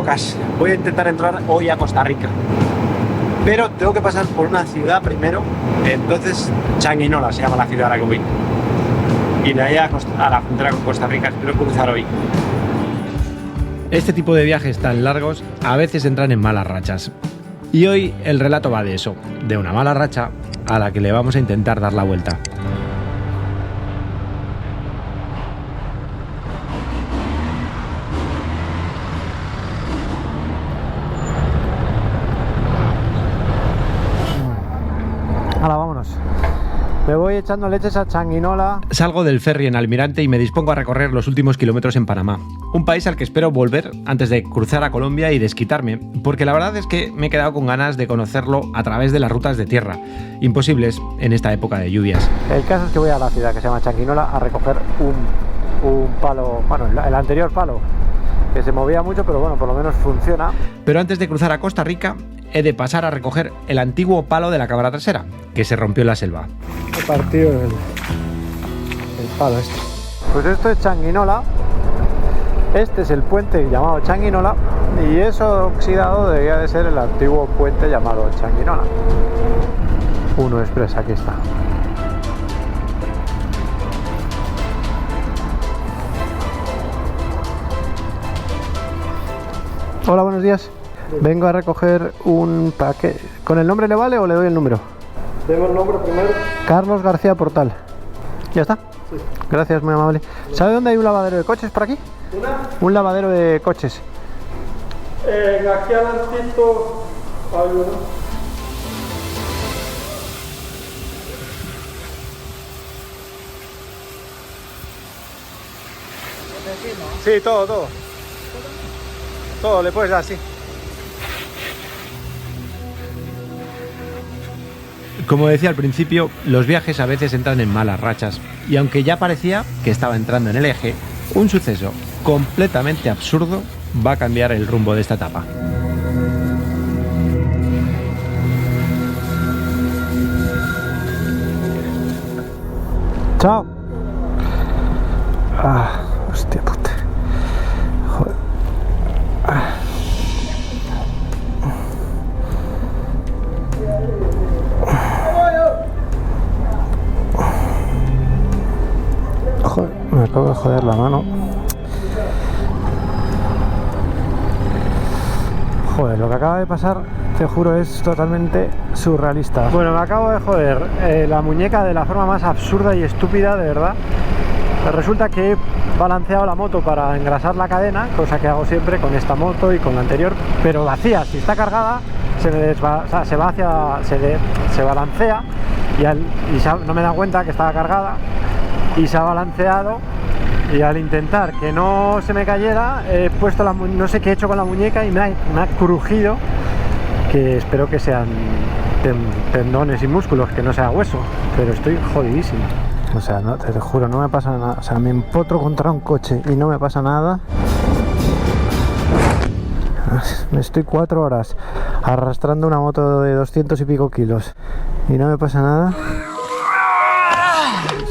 pocas. Voy a intentar entrar hoy a Costa Rica, pero tengo que pasar por una ciudad primero. Entonces, Changuinola se llama la ciudad a la que voy, y de ahí a la frontera con Costa Rica. Espero cruzar hoy. Este tipo de viajes tan largos a veces entran en malas rachas. Y hoy el relato va de eso, de una mala racha a la que le vamos a intentar dar la vuelta. Hala, vámonos. Me voy echando leches a Changuinola. Salgo del ferry en Almirante y me dispongo a recorrer los últimos kilómetros en Panamá. Un país al que espero volver antes de cruzar a Colombia y desquitarme, porque la verdad es que me he quedado con ganas de conocerlo a través de las rutas de tierra, imposibles en esta época de lluvias. El caso es que voy a la ciudad que se llama Changuinola a recoger un palo, bueno, el anterior palo, que se movía mucho, pero bueno, por lo menos funciona. Pero antes de cruzar a Costa Rica, he de pasar a recoger el antiguo palo de la cámara trasera, que se rompió en la selva. He partido el palo este. Pues esto es Changuinola. Este es el puente llamado Changuinola, y eso oxidado debería de ser el antiguo puente llamado Changuinola. 1 Express, aquí está. Hola, buenos días. Vengo a recoger un paquete. ¿Con el nombre le vale o le doy el número? Deme el nombre primero. Carlos García Portal. ¿Ya está? Sí. Gracias, muy amable. ¿Sabe dónde hay un lavadero de coches por aquí? Un lavadero de coches. Aquí adelantito hay uno. Sí, todo. Todo le puedes dar, sí. Como decía al principio, los viajes a veces entran en malas rachas, y aunque ya parecía que estaba entrando en el eje, un suceso completamente absurdo va a cambiar el rumbo de esta etapa. Chao. Hostia puta. Joder. Joder, me acabo de joder la mano. Joder, lo que acaba de pasar, te juro, es totalmente surrealista. Bueno, me acabo de joder la muñeca de la forma más absurda y estúpida, de verdad. Resulta que he balanceado la moto para engrasar la cadena, cosa que hago siempre con esta moto y con la anterior, pero vacía. Si está cargada, se balancea y no me da cuenta que estaba cargada y se ha balanceado. Y al intentar que no se me cayera, he puesto no sé qué he hecho con la muñeca y me ha crujido, que espero que sean tendones y músculos, que no sea hueso, pero estoy jodidísimo. O sea, no, te juro, no me pasa nada. O sea, me empotro contra un coche y no me pasa nada. Me estoy 4 horas arrastrando una moto de 200 y pico kilos y no me pasa nada.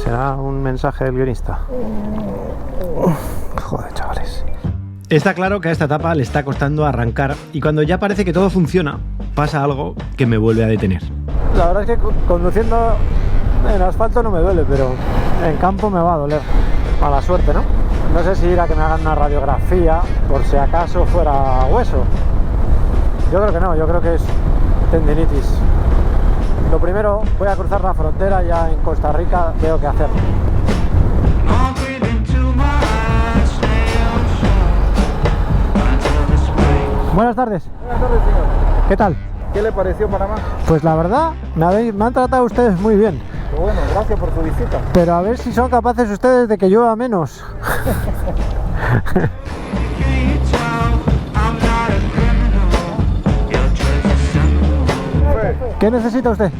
¿Será un mensaje del guionista? Joder, chavales. Está claro que a esta etapa le está costando arrancar, y cuando ya parece que todo funciona, pasa algo que me vuelve a detener. La verdad es que conduciendo en asfalto no me duele, pero en campo me va a doler. Mala suerte, ¿no? No sé si ir a que me hagan una radiografía por si acaso fuera hueso. Yo creo que no, yo creo que es tendinitis. Lo primero, voy a cruzar la frontera, ya en Costa Rica veo qué hacer. Buenas tardes. Buenas tardes, señor. ¿Qué tal? ¿Qué le pareció Panamá? Pues la verdad, me han tratado ustedes muy bien. Qué bueno, gracias por tu visita. Pero a ver si son capaces ustedes de que llueva menos. ¿Qué necesita usted?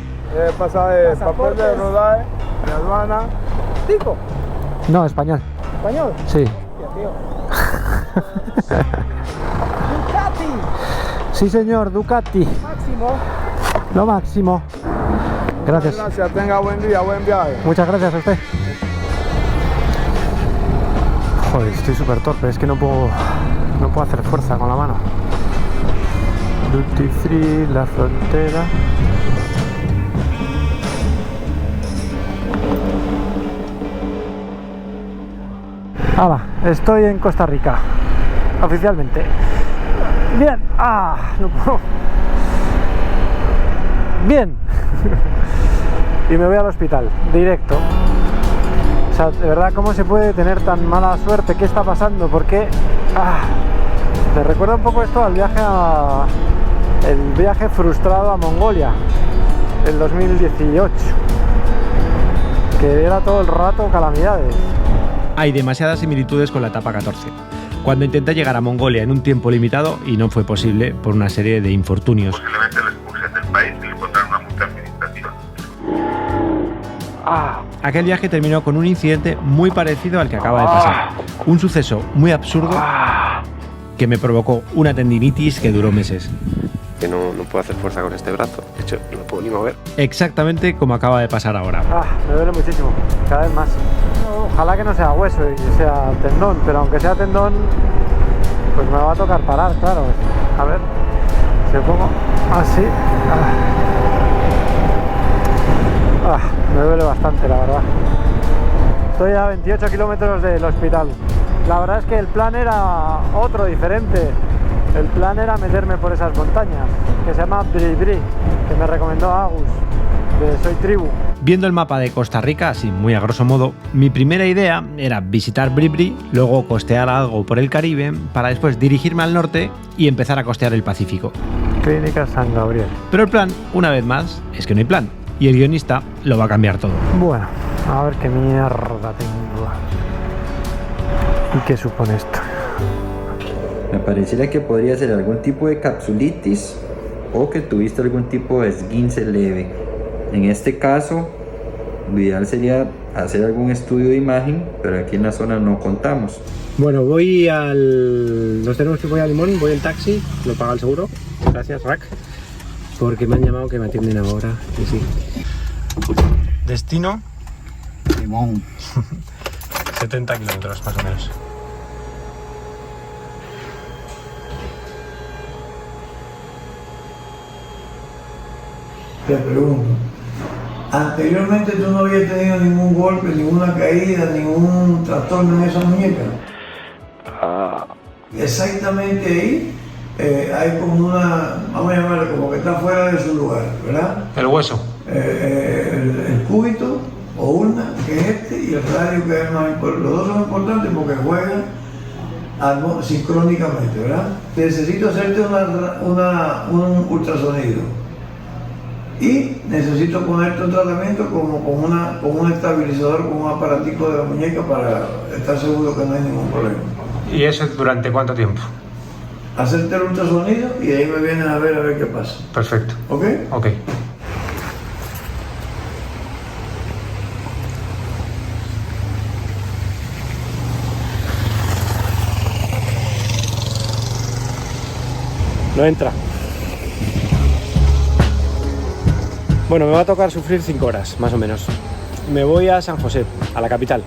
Pasaje, papel de rodaje, de aduana. ¿Tico? No, español. ¿Español? Sí. Hostia, tío. Ducati. Sí, señor, Ducati. Máximo. Lo máximo. Gracias. Gracias, tenga buen día, buen viaje. Muchas gracias a usted. Joder, estoy súper torpe, es que no puedo hacer fuerza con la mano. Duty Free, la frontera. ¡Hala! Estoy en Costa Rica, oficialmente. Bien. No puedo. Bien. Y me voy al hospital, directo. O sea, de verdad, ¿cómo se puede tener tan mala suerte? ¿Qué está pasando? ¿Por qué? Me recuerda un poco esto al viaje el viaje frustrado a Mongolia, el 2018, que era todo el rato calamidades. Hay demasiadas similitudes con la etapa 14, cuando intenté llegar a Mongolia en un tiempo limitado y no fue posible por una serie de infortunios. Posiblemente lo expulsen del país y le pondrán una multa administrativa. Aquel viaje terminó con un incidente muy parecido al que acaba de pasar. Un suceso muy absurdo que me provocó una tendinitis que duró meses. Que no puedo hacer fuerza con este brazo, de hecho no puedo ni mover. Exactamente como acaba de pasar ahora. Me duele muchísimo, cada vez más. Ojalá que no sea hueso y sea tendón, pero aunque sea tendón, pues me va a tocar parar, claro. A ver, si pongo así. Me duele bastante, la verdad. Estoy a 28 kilómetros del hospital. La verdad es que el plan era otro, diferente. El plan era meterme por esas montañas, que se llama Bribri, que me recomendó Agus, de Soy Tribu. Viendo el mapa de Costa Rica, así muy a grosso modo, mi primera idea era visitar Bribri, luego costear algo por el Caribe, para después dirigirme al norte y empezar a costear el Pacífico. Clínica San Gabriel. Pero el plan, una vez más, es que no hay plan, y el guionista lo va a cambiar todo. Bueno, a ver qué mierda tengo. ¿Y qué supone esto? Me pareciera que podría ser algún tipo de capsulitis o que tuviste algún tipo de esguince leve. En este caso, lo ideal sería hacer algún estudio de imagen, pero aquí en la zona no contamos. Bueno, nos tenemos que ir a Limón, voy en taxi, lo paga el seguro. Gracias, Rack, porque me han llamado que me atienden ahora. Y sí. Destino Limón. 70 kilómetros más o menos. Te pregunto, anteriormente tú no habías tenido ningún golpe, ninguna caída, ningún trastorno en esa muñeca. Exactamente ahí hay como una, vamos a llamarle como que está fuera de su lugar, ¿verdad? El hueso. El cúbito o ulna, que es este, y el radio, que es más importante. Los dos son importantes porque juegan sincrónicamente, ¿verdad? Necesito hacerte un ultrasonido. Y necesito ponerte un tratamiento como con un estabilizador, con un aparatico de la muñeca para estar seguro que no hay ningún problema. ¿Y eso durante cuánto tiempo? Hacerte el ultrasonido y ahí me vienen a ver qué pasa. Perfecto. ¿Ok? Ok. No entra. Bueno, me va a tocar sufrir 5 horas, más o menos. Me voy a San José, a la capital.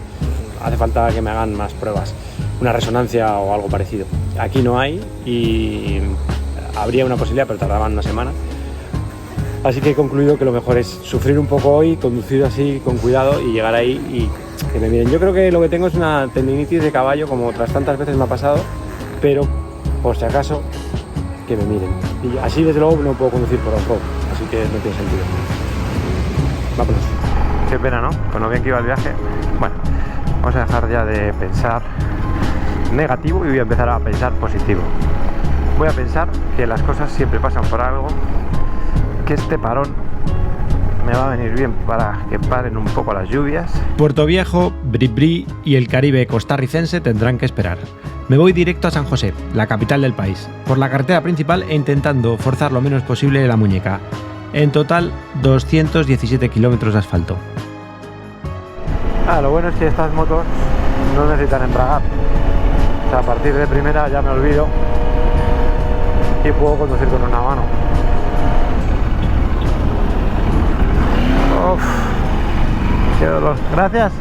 Hace falta que me hagan más pruebas, una resonancia o algo parecido. Aquí no hay y habría una posibilidad, pero tardaban una semana. Así que he concluido que lo mejor es sufrir un poco hoy, conducir así con cuidado y llegar ahí y que me miren. Yo creo que lo que tengo es una tendinitis de caballo, como otras tantas veces me ha pasado, pero por si acaso, que me miren. Y así desde luego no puedo conducir por off-road, así que no tiene sentido. Vámonos. Qué pena, ¿no? Con lo bien que iba el viaje. Bueno, vamos a dejar ya de pensar negativo y voy a empezar a pensar positivo. Voy a pensar que las cosas siempre pasan por algo, que este parón me va a venir bien para que paren un poco las lluvias. Puerto Viejo, Bribri y el Caribe costarricense tendrán que esperar. Me voy directo a San José, la capital del país, por la carretera principal e intentando forzar lo menos posible la muñeca. En total, 217 kilómetros de asfalto. Lo bueno es que estas motos no necesitan embragar. O sea, a partir de primera ya me olvido y puedo conducir con una mano. Uf, qué dolor. Gracias.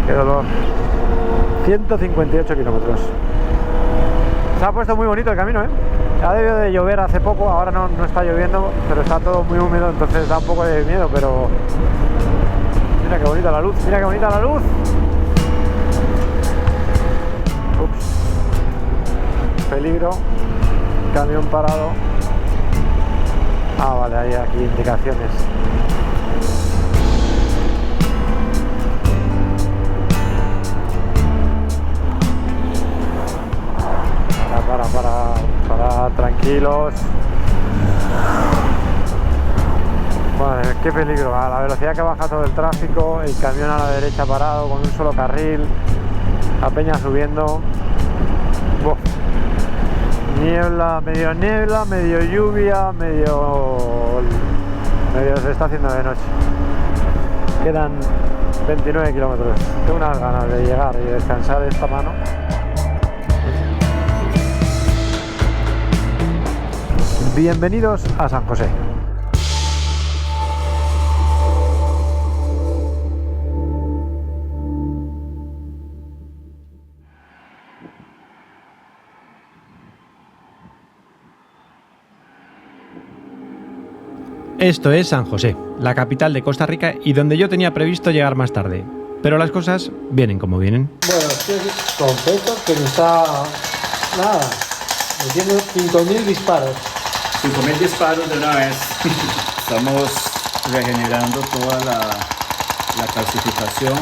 Qué dolor. 158 kilómetros. Se ha puesto muy bonito el camino, ¿eh? Ha debido de llover hace poco, ahora no está lloviendo, pero está todo muy húmedo, entonces da un poco de miedo, pero... Mira qué bonita la luz, mira qué bonita la luz. Ups. Peligro. Camión parado. Ah, vale, hay aquí indicaciones. Para, tranquilos. Madre, qué peligro. A la velocidad que baja todo el tráfico, el camión a la derecha parado con un solo carril, la peña subiendo. Uf. Niebla, medio lluvia, medio se está haciendo de noche. Quedan 29 kilómetros. Tengo unas ganas de llegar y descansar esta mano. Bienvenidos a San José. Esto es San José, la capital de Costa Rica y donde yo tenía previsto llegar más tarde. Pero las cosas vienen como vienen. Bueno, estoy contento que me está... Nada, metiendo 5.000 disparos. 5.000 disparos de una vez. Estamos regenerando toda la calcificación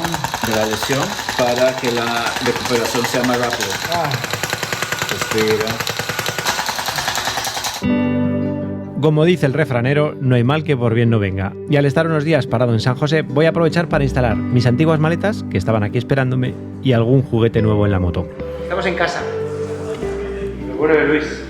de la lesión para que la recuperación sea más rápida. Respira. Como dice el refranero, no hay mal que por bien no venga. Y al estar unos días parado en San José, voy a aprovechar para instalar mis antiguas maletas, que estaban aquí esperándome, y algún juguete nuevo en la moto. Estamos en casa. Lo bueno de Luis.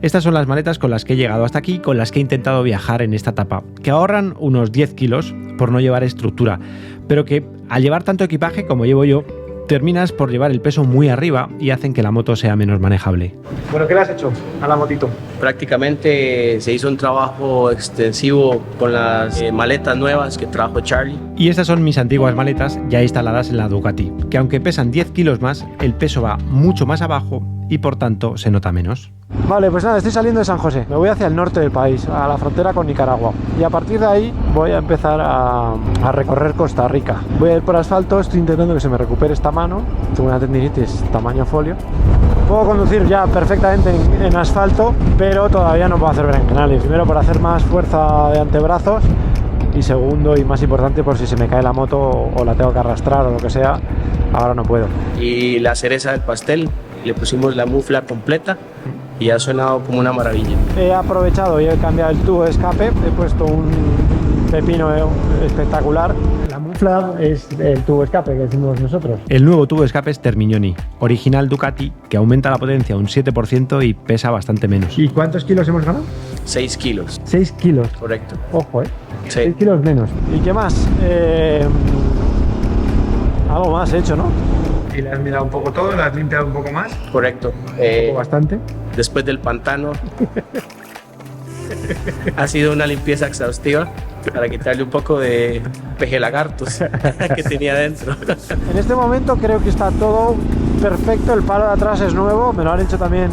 Estas son las maletas con las que he llegado hasta aquí, con las que he intentado viajar en esta etapa, que ahorran unos 10 kilos por no llevar estructura, pero que al llevar tanto equipaje como llevo yo, terminas por llevar el peso muy arriba y hacen que la moto sea menos manejable. Bueno, ¿qué le has hecho a la motito? Prácticamente se hizo un trabajo extensivo con las maletas nuevas que trajo Charlie. Y estas son mis antiguas maletas ya instaladas en la Ducati, que aunque pesan 10 kilos más, el peso va mucho más abajo y por tanto se nota menos. Vale, pues nada, estoy saliendo de San José. Me voy hacia el norte del país, a la frontera con Nicaragua. Y a partir de ahí voy a empezar a recorrer Costa Rica. Voy a ir por asfalto, estoy intentando que se me recupere esta mano. Tengo una tendinitis tamaño folio. Puedo conducir ya perfectamente en asfalto, pero todavía no puedo hacer berenjenales. Primero por hacer más fuerza de antebrazos y segundo y más importante por si se me cae la moto o la tengo que arrastrar o lo que sea. Ahora no puedo. Y la cereza del pastel, le pusimos la mufla completa y ha sonado como una maravilla. He aprovechado y he cambiado el tubo de escape, he puesto un pepino espectacular. La mufla es el tubo de escape que decimos nosotros. El nuevo tubo de escape es Termignoni, original Ducati, que aumenta la potencia un 7% y pesa bastante menos. ¿Y cuántos kilos hemos ganado? 6 kilos. 6 kilos. Correcto. Ojo, Sí. 6 kilos menos. ¿Y qué más? Algo más he hecho, ¿no? Y le has mirado un poco todo, le has limpiado un poco más. Correcto. Un poco bastante. Después del pantano ha sido una limpieza exhaustiva para quitarle un poco de peje lagartos que tenía dentro. En este momento creo que está todo perfecto. El palo de atrás es nuevo, me lo han hecho también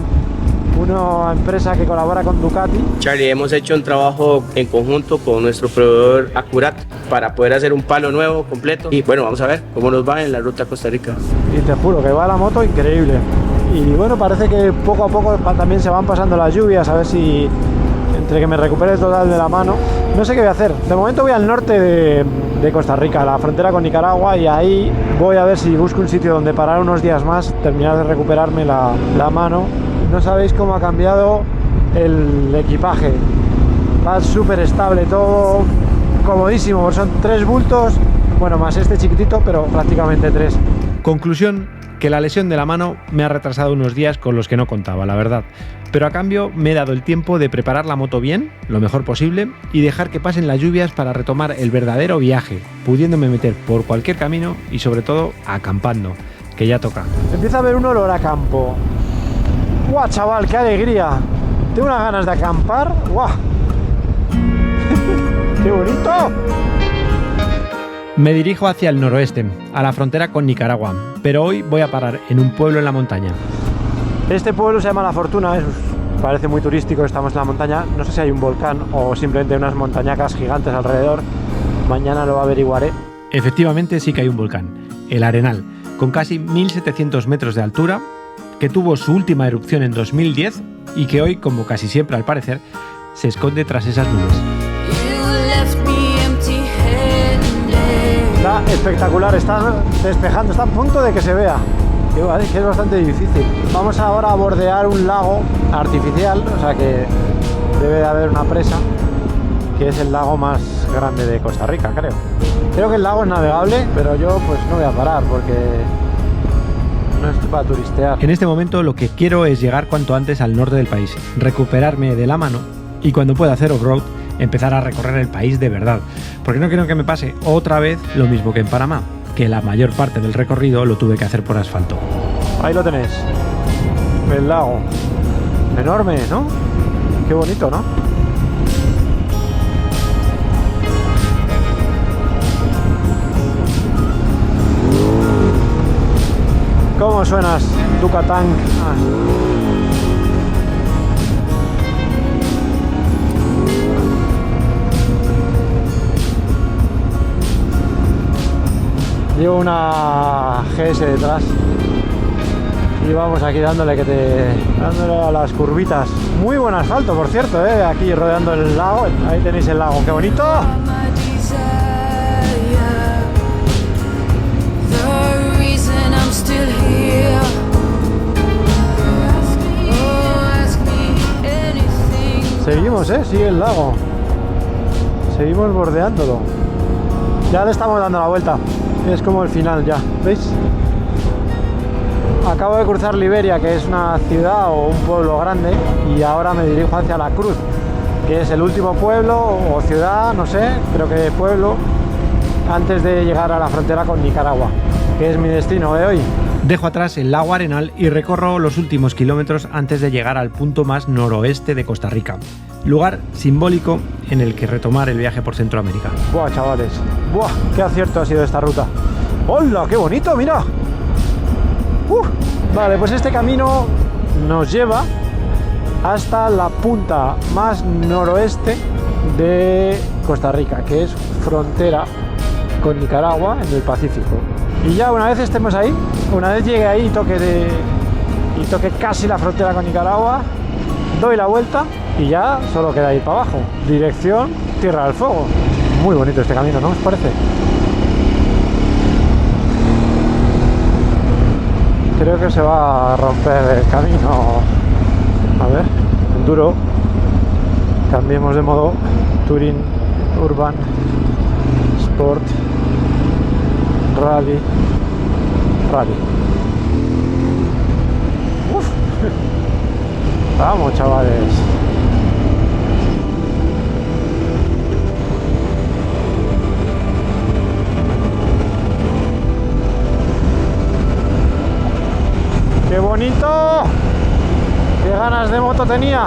una empresa que colabora con Ducati. Charlie, hemos hecho un trabajo en conjunto con nuestro proveedor Acurat para poder hacer un palo nuevo, completo. Y bueno, vamos a ver cómo nos va en la ruta a Costa Rica. Y te juro que va la moto increíble. Y bueno, parece que poco a poco también se van pasando las lluvias, a ver si entre que me recupere total de la mano. No sé qué voy a hacer. De momento voy al norte de Costa Rica, a la frontera con Nicaragua, y ahí voy a ver si busco un sitio donde parar unos días más, terminar de recuperarme la mano. No sabéis cómo ha cambiado el equipaje. Va súper estable todo, comodísimo. Son 3 bultos, bueno, más este chiquitito, pero prácticamente 3. Conclusión, que la lesión de la mano me ha retrasado unos días con los que no contaba, la verdad. Pero a cambio me he dado el tiempo de preparar la moto bien, lo mejor posible, y dejar que pasen las lluvias para retomar el verdadero viaje, pudiéndome meter por cualquier camino y sobre todo acampando, que ya toca. Empieza a haber un olor a campo. ¡Guau, chaval, qué alegría! Tengo unas ganas de acampar. ¡Guau! ¡Qué bonito! Me dirijo hacia el noroeste, a la frontera con Nicaragua, pero hoy voy a parar en un pueblo en la montaña. Este pueblo se llama La Fortuna, es Parece muy turístico, estamos en la montaña. No sé si hay un volcán o simplemente unas montañacas gigantes alrededor. Mañana lo averiguaré. Efectivamente sí que hay un volcán, el Arenal, con casi 1700 metros de altura, que tuvo su última erupción en 2010 y que hoy, como casi siempre al parecer, se esconde tras esas nubes. Está espectacular, está despejando, está a punto de que se vea. Que es bastante difícil. Vamos ahora a bordear un lago artificial, o sea que debe de haber una presa, que es el lago más grande de Costa Rica, creo. Creo que el lago es navegable, pero yo pues no voy a parar porque no estoy para turistear. En este momento lo que quiero es llegar cuanto antes al norte del país, recuperarme de la mano y cuando pueda hacer off-road empezar a recorrer el país de verdad, porque no quiero que me pase otra vez lo mismo que en Panamá, que la mayor parte del recorrido lo tuve que hacer por asfalto. Ahí lo tenéis, el lago, enorme, ¿no? Qué bonito, ¿no? ¿Cómo suenas, Yucatán? Llevo una GS detrás y vamos aquí dándole a las curvitas. Muy buen asfalto, por cierto, aquí rodeando el lago. Ahí tenéis el lago, qué bonito. Seguimos, sigue el lago. Seguimos bordeándolo. Ya le estamos dando la vuelta. Es como el final ya, ¿veis? Acabo de cruzar Liberia, que es una ciudad o un pueblo grande, y ahora me dirijo hacia La Cruz, que es el último pueblo o ciudad, no sé, creo que pueblo, antes de llegar a la frontera con Nicaragua, que es mi destino de hoy. Dejo atrás el lago Arenal y recorro los últimos kilómetros antes de llegar al punto más noroeste de Costa Rica, lugar simbólico en el que retomar el viaje por Centroamérica. Buah, chavales, buah, qué acierto ha sido esta ruta. ¡Hola, qué bonito, mira! Vale, pues este camino nos lleva hasta la punta más noroeste de Costa Rica, que es frontera con Nicaragua en el Pacífico. Y ya una vez estemos ahí, una vez llegue ahí y toque casi la frontera con Nicaragua, doy la vuelta y ya solo queda ir para abajo, dirección Tierra del Fuego. Muy bonito este camino, ¿no os parece? Creo que se va a romper el camino. A ver, enduro. Cambiemos de modo. Touring, Urban, Sport, Rally. Uf. Vamos, chavales. ¡Qué bonito! ¡Qué ganas de moto tenía!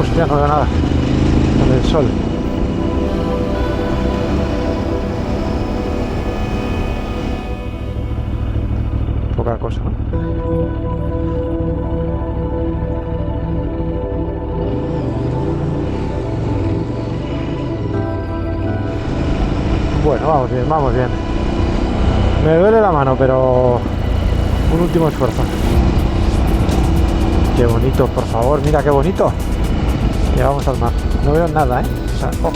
Hostia, no veo nada con el sol. Poca cosa, ¿no? Bueno, vamos bien. Me duele la mano, pero un último esfuerzo. Qué bonito, por favor, mira qué bonito. Llegamos al mar. No veo nada, o sea, ojo.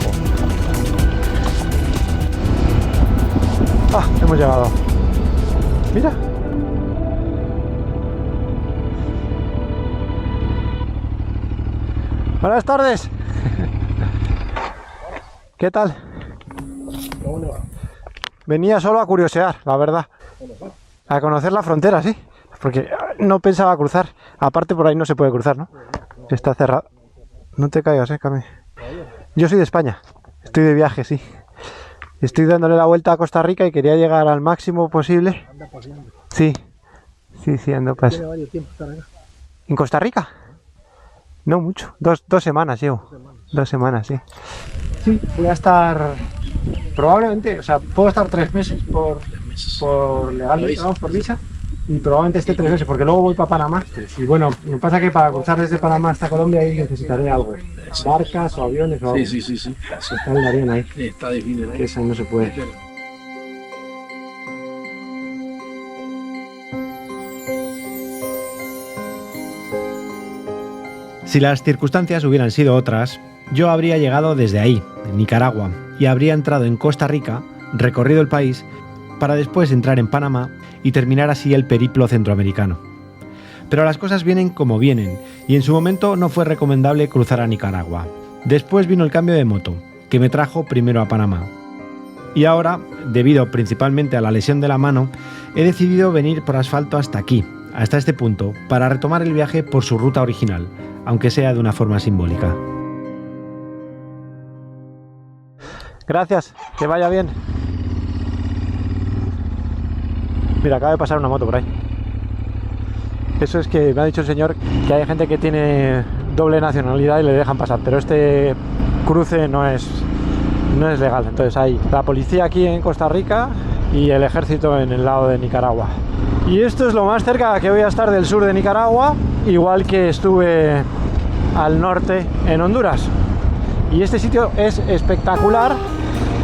Ah, hemos llegado. Mira. Buenas tardes. ¿Qué tal? Venía solo a curiosear, la verdad. A conocer la frontera, sí. Porque no pensaba cruzar. Aparte por ahí no se puede cruzar, ¿no? Está cerrado. No te caigas, Cami. Yo soy de España. Estoy de viaje, sí. Estoy dándole la vuelta a Costa Rica y quería llegar al máximo posible. Sí. Sí, ando pues. ¿En Costa Rica? No mucho. Dos semanas llevo. 2 semanas, sí. Sí, voy a estar probablemente, o sea, puedo estar 3 meses por legalmente, vamos, por visa, y probablemente esté 3 meses, porque luego voy para Panamá. Y bueno, me pasa que para cruzar desde Panamá hasta Colombia ahí necesitaré algo, barcas o aviones o algo. Sí. Está el Darién ahí. Está difícil, Que eso no se puede. Si las circunstancias hubieran sido otras, yo habría llegado desde ahí, en Nicaragua, y habría entrado en Costa Rica, recorrido el país, para después entrar en Panamá y terminar así el periplo centroamericano. Pero las cosas vienen como vienen, y en su momento no fue recomendable cruzar a Nicaragua. Después vino el cambio de moto, que me trajo primero a Panamá. Y ahora, debido principalmente a la lesión de la mano, he decidido venir por asfalto hasta aquí, hasta este punto, para retomar el viaje por su ruta original, aunque sea de una forma simbólica. Gracias, que vaya bien. Mira, acaba de pasar una moto por ahí. Eso es que me ha dicho el señor que hay gente que tiene doble nacionalidad y le dejan pasar, pero este cruce no es legal. Entonces hay la policía aquí en Costa Rica y el ejército en el lado de Nicaragua. Y esto es lo más cerca que voy a estar del sur de Nicaragua, igual que estuve al norte en Honduras. Y este sitio es espectacular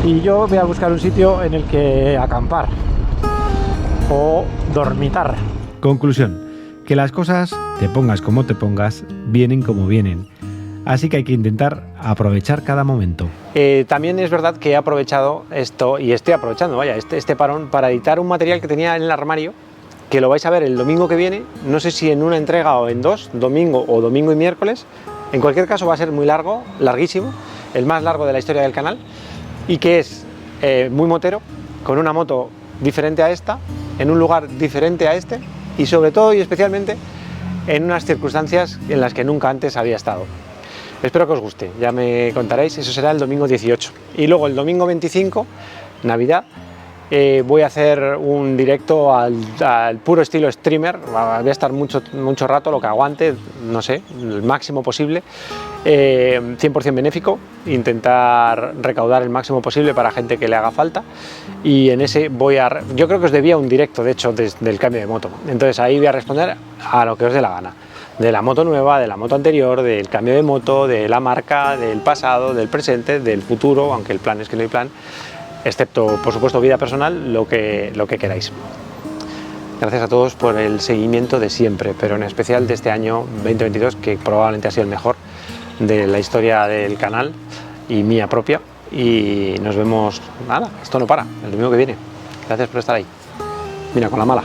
y yo voy a buscar un sitio en el que acampar o dormitar. Conclusión, que las cosas, te pongas como te pongas, vienen como vienen. Así que hay que intentar aprovechar cada momento. También es verdad que he aprovechado esto, y estoy aprovechando, este parón para editar un material que tenía en el armario, que lo vais a ver el domingo que viene, no sé si en una entrega o en 2, domingo y miércoles. En cualquier caso va a ser muy largo, larguísimo, el más largo de la historia del canal, y que es muy motero, con una moto diferente a esta, en un lugar diferente a este, y sobre todo y especialmente en unas circunstancias en las que nunca antes había estado. Espero que os guste, ya me contaréis, eso será el domingo 18. Y luego el domingo 25, Navidad, voy a hacer un directo al puro estilo streamer. Voy a estar mucho rato, lo que aguante, no sé, el máximo posible, 100% benéfico, intentar recaudar el máximo posible para gente que le haga falta, y en ese yo creo que os debía un directo, de hecho, del cambio de moto. Entonces ahí voy a responder a lo que os dé la gana, de la moto nueva, de la moto anterior, del cambio de moto, de la marca, del pasado, del presente, del futuro, aunque el plan es que no hay plan, excepto, por supuesto, vida personal, lo que queráis. Gracias a todos por el seguimiento de siempre, pero en especial de este año 2022, que probablemente ha sido el mejor de la historia del canal y mía propia. Y nos vemos, nada, esto no para, el domingo que viene. Gracias por estar ahí. Mira, con la mala.